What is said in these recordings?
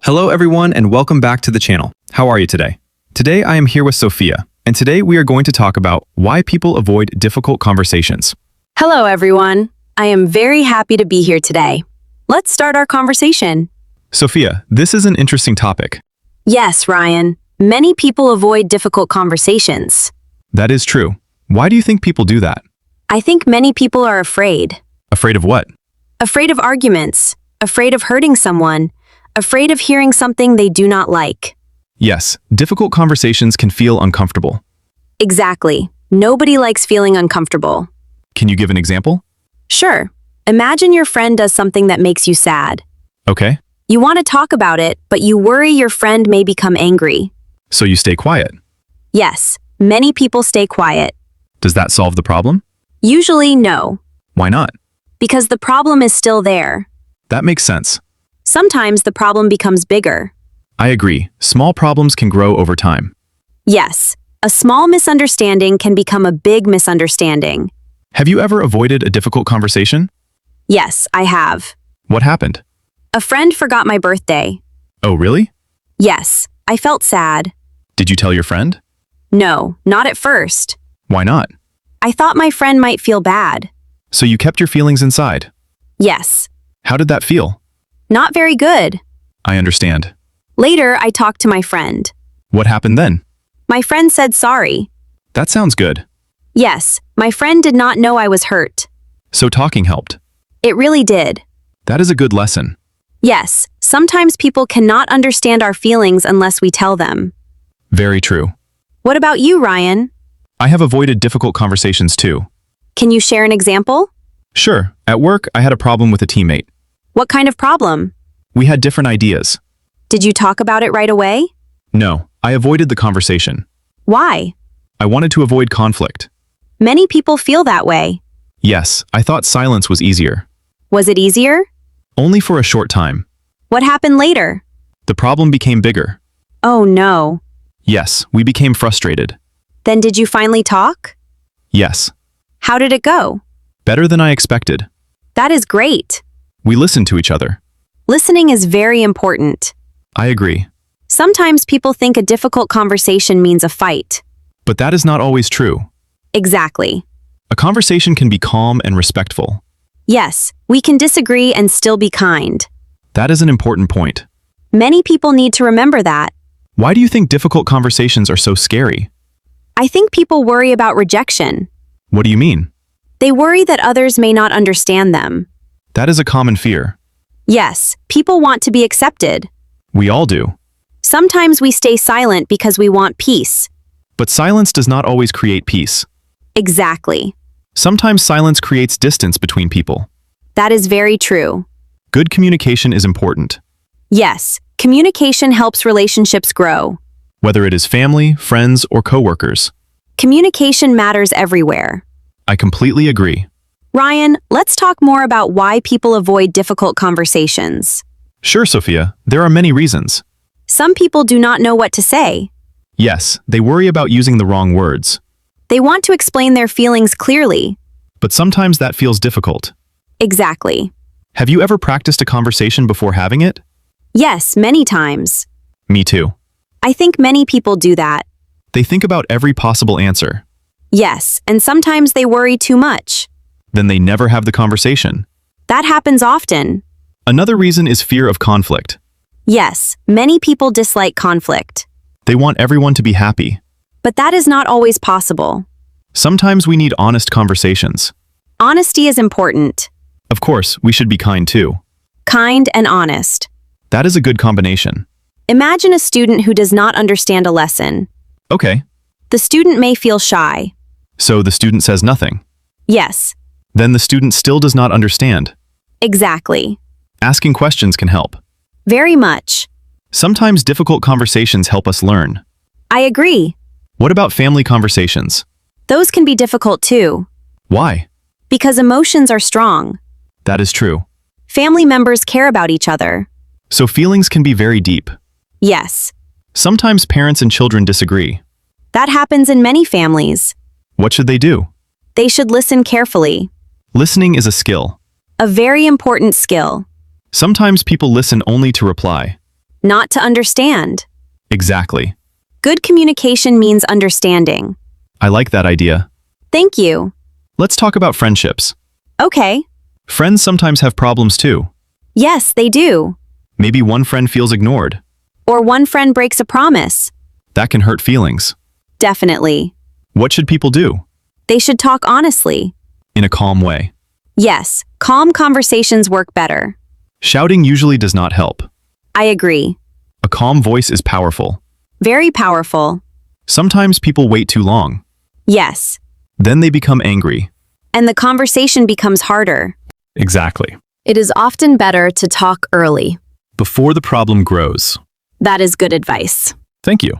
Hello everyone and welcome back to the channel. How are you today? Today I am here with Sophia, and today we are going to talk about why people avoid difficult conversations. Hello, everyone. I am very happy to be here today. Let's start our conversation. Sophia, this is an interesting topic. Yes, Ryan. Many people avoid difficult conversations. That is true. Why do you think people do that? I think many people are afraid. Afraid of what? Afraid of arguments, afraid of hurting someone, afraid of hearing something they do not like. Yes, difficult conversations can feel uncomfortable. Exactly. Nobody likes feeling uncomfortable. Can you give an example? Sure. Imagine your friend does something that makes you sad. Okay. You want to talk about it, but you worry your friend may become angry. So you stay quiet. Yes, many people stay quiet. Does that solve the problem? Usually, no, Why not? because the problem is still there. That makes sense. Sometimes the problem becomes bigger. I agree. Small problems can grow over time. Yes, a small misunderstanding can become a big misunderstanding. Have you ever avoided a difficult conversation? Yes, I have. What happened? A friend forgot my birthday. Oh, really? Yes, I felt sad. Did you tell your friend? No, not at first. Why not? I thought my friend might feel bad. So you kept your feelings inside. Yes, How did that feel? not very good. I understand. Later, I talked to my friend. What happened then? My friend said sorry. That sounds good. Yes, my friend did not know I was hurt. So talking helped. It really did. That is a good lesson. Yes, sometimes people cannot understand our feelings unless we tell them. Very true. What about you, Ryan? I have avoided difficult conversations too. Can you share an example? Sure, at work I had a problem with a teammate. What kind of problem? We had different ideas. Did you talk about it right away? No, I avoided the conversation. Why? I wanted to avoid conflict. Many people feel that way. Yes, I thought silence was easier. Was it easier? Only for a short time. What happened later? The problem became bigger. Oh no. Yes, we became frustrated. Then did you finally talk? Yes, How did it go? better than I expected. That is great. We listened to each other. Listening is very important. I agree. Sometimes people think a difficult conversation means a fight. But that is not always true. Exactly. A conversation can be calm and respectful. Yes, we can disagree and still be kind. That is an important point. Many people need to remember that. Why do you think difficult conversations are so scary? I think people worry about rejection. What do you mean? They worry that others may not understand them. That is a common fear. Yes, people want to be accepted. We all do. Sometimes we stay silent because we want peace. But silence does not always create peace. Exactly. Sometimes silence creates distance between people. That is very true. Good communication is important. Yes, communication helps relationships grow. Whether it is family, friends, or coworkers. Communication matters everywhere. I completely agree. Ryan, let's talk more about why people avoid difficult conversations. Sure, Sophia, there are many reasons. Some people do not know what to say. Yes, they worry about using the wrong words. They want to explain their feelings clearly. But sometimes that feels difficult. Exactly. Have you ever practiced a conversation before having it? Yes, many times. Me too. I think many people do that. They think about every possible answer. Yes, and sometimes they worry too much. Then they never have the conversation. That happens often. Another reason is fear of conflict. Yes, many people dislike conflict. They want everyone to be happy. But that is not always possible. Sometimes we need honest conversations. Honesty is important. Of course, we should be kind too. Kind and honest. That is a good combination. Imagine a student who does not understand a lesson. Okay, The student may feel shy. so the student says nothing. Yes, Then the student still does not understand. exactly. Asking questions can help. Very much. Sometimes difficult conversations help us learn. I agree. What about family conversations? Those can be difficult too, Why? because emotions are strong. That is true. Family members care about each other. So feelings can be very deep. Yes, Sometimes parents and children disagree. that happens in many families. What should they do? They should listen carefully. Listening is a skill. A very important skill. Sometimes people listen only to reply. not to understand. Exactly. Good communication means understanding. I like that idea. Thank you. Let's talk about friendships. Okay. Friends sometimes have problems too. Yes, they do. Maybe one friend feels ignored. Or one friend breaks a promise. That can hurt feelings. Definitely. What should people do? They should talk honestly. In a calm way. Yes, calm conversations work better. Shouting usually does not help. I agree. A calm voice is powerful. Very powerful. Sometimes people wait too long. Yes. Then they become angry. And the conversation becomes harder. Exactly. It is often better to talk early. Before the problem grows. That is good advice. Thank you.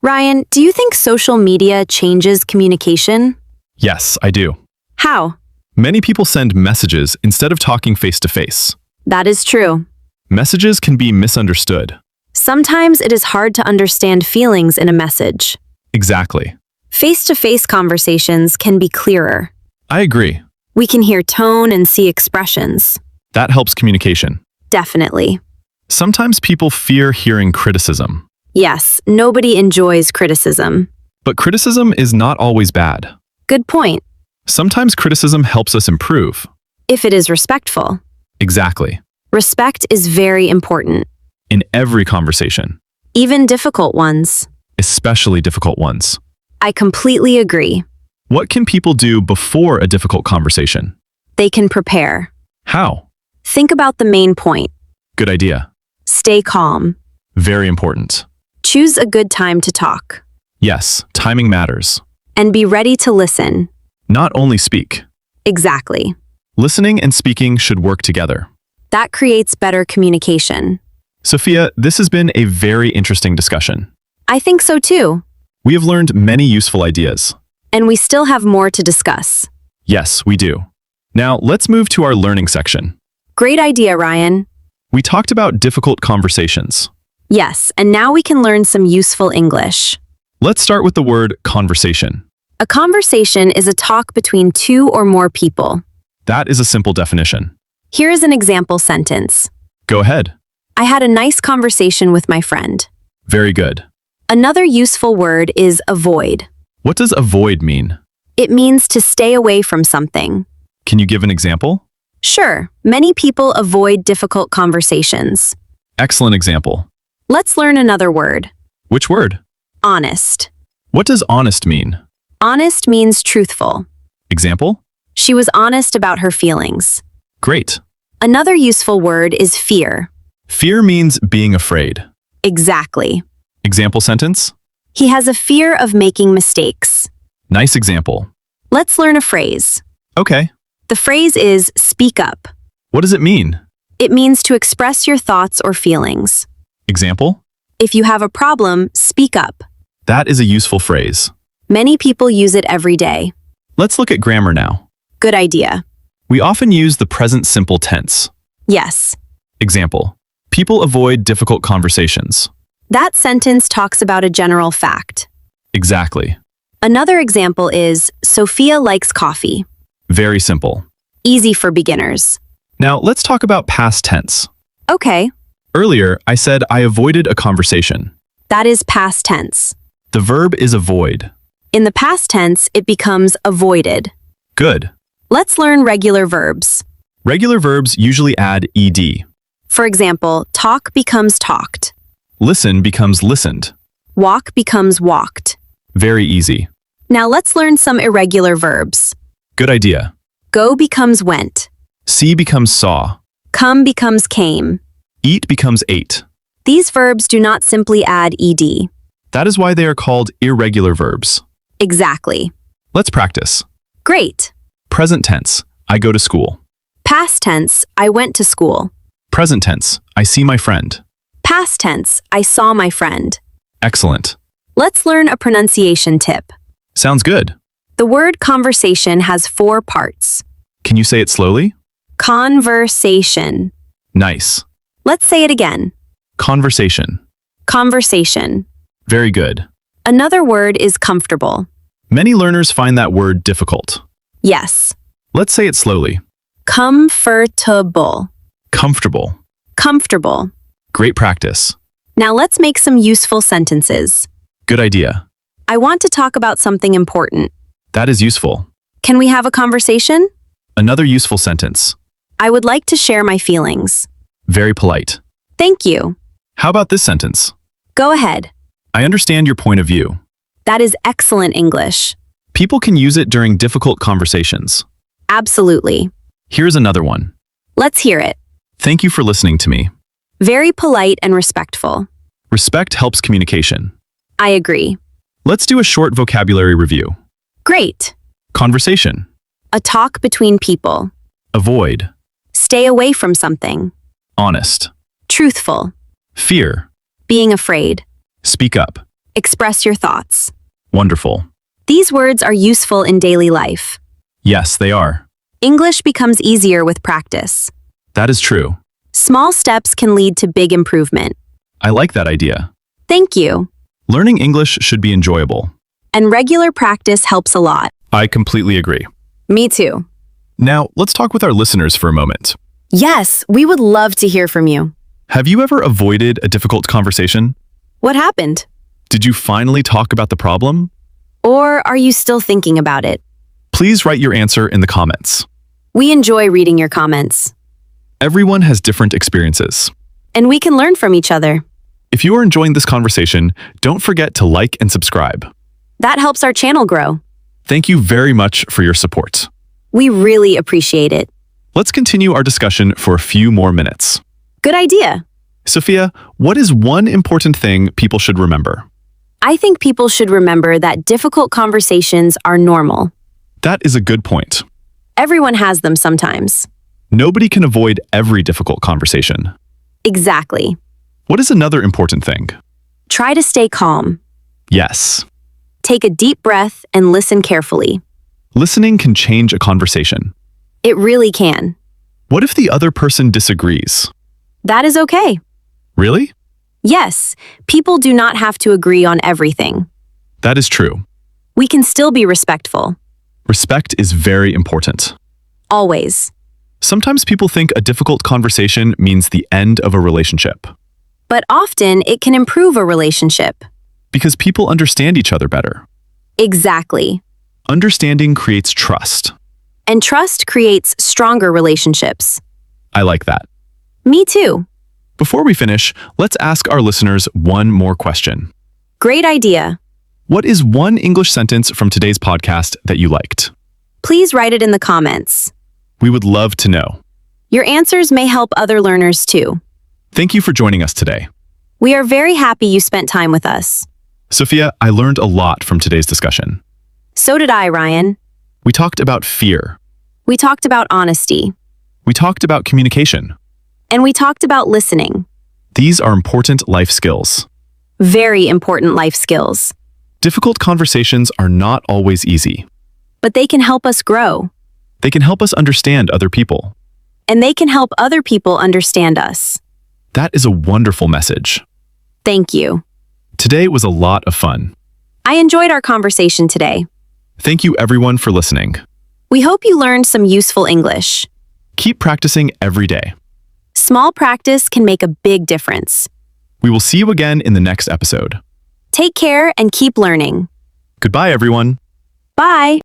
Ryan, do you think social media changes communication? Yes, I do. How? Many people send messages instead of talking face to face. That is true. Messages can be misunderstood. Sometimes it is hard to understand feelings in a message. Exactly. Face-to-face conversations can be clearer. I agree. We can hear tone and see expressions. That helps communication. Definitely. Sometimes people fear hearing criticism. Yes, nobody enjoys criticism. But criticism is not always bad. Good point. Sometimes criticism helps us improve. If it is respectful. Exactly. Respect is very important. In every conversation. Even difficult ones. Especially difficult ones. I completely agree. What can people do before a difficult conversation? They can prepare. How? Think about the main point. Good idea. Stay calm. Very important. Choose a good time to talk. Yes, timing matters. And be ready to listen. Not only speak. Exactly. Listening and speaking should work together. That creates better communication. Sophia, this has been a very interesting discussion. I think so too. We have learned many useful ideas. And we still have more to discuss. Yes, we do. Now, let's move to our learning section. Great idea, Ryan. We talked about difficult conversations. Yes, and now we can learn some useful English. Let's start with the word conversation. A conversation is a talk between two or more people. That is a simple definition. Here is an example sentence. Go ahead. I had a nice conversation with my friend. Very good. Another useful word is avoid. What does avoid mean? It means to stay away from something. Can you give an example? Sure, many people avoid difficult conversations. Excellent example. Let's learn another word. Which word? Honest. What does honest mean? Honest means truthful. Example? She was honest about her feelings. Great. Another useful word is fear. Fear means being afraid. Exactly. Example sentence? He has a fear of making mistakes. Nice example. Let's learn a phrase. Okay. The phrase is speak up. What does it mean? It means to express your thoughts or feelings. Example? If you have a problem, speak up. That is a useful phrase. Many people use it every day. Let's look at grammar now. Good idea. We often use the present simple tense. Yes. Example. People avoid difficult conversations. That sentence talks about a general fact. Exactly. Another example is, Sophia likes coffee. Very simple. Easy for beginners. Now, let's talk about past tense. Okay, Earlier, I said I avoided a conversation. that is past tense. The verb is avoid. In the past tense, it becomes avoided. Good. Let's learn regular verbs. Regular verbs usually add ed. For example, talk becomes talked. Listen becomes listened. Walk becomes walked. Very easy. Now let's learn some irregular verbs. Good idea. Go becomes went. See becomes saw. Come becomes came. Eat becomes ate. These verbs do not simply add ed. That is why they are called irregular verbs. Exactly. Let's practice. Great. Present tense, I go to school. Past tense, I went to school. Present tense, I see my friend. Past tense, I saw my friend. Excellent. Let's learn a pronunciation tip. Sounds good. The word conversation has 4 parts. Can you say it slowly? Conversation. Nice. Let's say it again. Conversation. Conversation. Very good. Another word is comfortable. Many learners find that word difficult. Yes. Let's say it slowly. Comfortable. Comfortable. Comfortable. Great practice. Now let's make some useful sentences. Good idea. I want to talk about something important. That is useful. Can we have a conversation? Another useful sentence. I would like to share my feelings. Very polite. Thank you. How about this sentence? Go ahead. I understand your point of view. That is excellent English. People can use it during difficult conversations. Absolutely. Here's another one. Let's hear it. Thank you for listening to me. Very polite and respectful. Respect helps communication. I agree. Let's do a short vocabulary review. Great. Conversation. A talk between people. Avoid. Stay away from something. Honest. Truthful. Fear. Being afraid. Speak up. Express your thoughts. Wonderful. These words are useful in daily life. Yes, they are. English becomes easier with practice. That is true. Small steps can lead to big improvement. I like that idea. Thank you. Learning English should be enjoyable. And regular practice helps a lot. I completely agree. Me too. Now, let's talk with our listeners for a moment. Yes, we would love to hear from you. Have you ever avoided a difficult conversation? What happened? Did you finally talk about the problem? Or are you still thinking about it? Please write your answer in the comments. We enjoy reading your comments. Everyone has different experiences. And we can learn from each other. If you are enjoying this conversation, don't forget to like and subscribe. That helps our channel grow. Thank you very much for your support. We really appreciate it. Let's continue our discussion for a few more minutes. Good idea. Sophia, what is one important thing people should remember? I think people should remember that difficult conversations are normal. That is a good point. Everyone has them sometimes. Nobody can avoid every difficult conversation. Exactly. What is another important thing? Try to stay calm. Yes. Take a deep breath and listen carefully. Listening can change a conversation. It really can. What if the other person disagrees? That is okay. Really? Yes, people do not have to agree on everything. That is true. We can still be respectful. Respect is very important. Always. Sometimes people think a difficult conversation means the end of a relationship. But often it can improve a relationship. Because people understand each other better. Exactly. Understanding creates trust. And trust creates stronger relationships. I like that. Me too. Before we finish, let's ask our listeners one more question. Great idea. What is one English sentence from today's podcast that you liked? Please write it in the comments. We would love to know. Your answers may help other learners too. Thank you for joining us today. We are very happy you spent time with us. Sophia, I learned a lot from today's discussion. So did I, Ryan. We talked about fear. We talked about honesty. We talked about communication. And we talked about listening. These are important life skills. Very important life skills. Difficult conversations are not always easy. But they can help us grow. They can help us understand other people. And they can help other people understand us. That is a wonderful message. Thank you. Today was a lot of fun. I enjoyed our conversation today. Thank you everyone for listening. We hope you learned some useful English. Keep practicing every day. Small practice can make a big difference. We will see you again in the next episode. Take care and keep learning. Goodbye, everyone. Bye.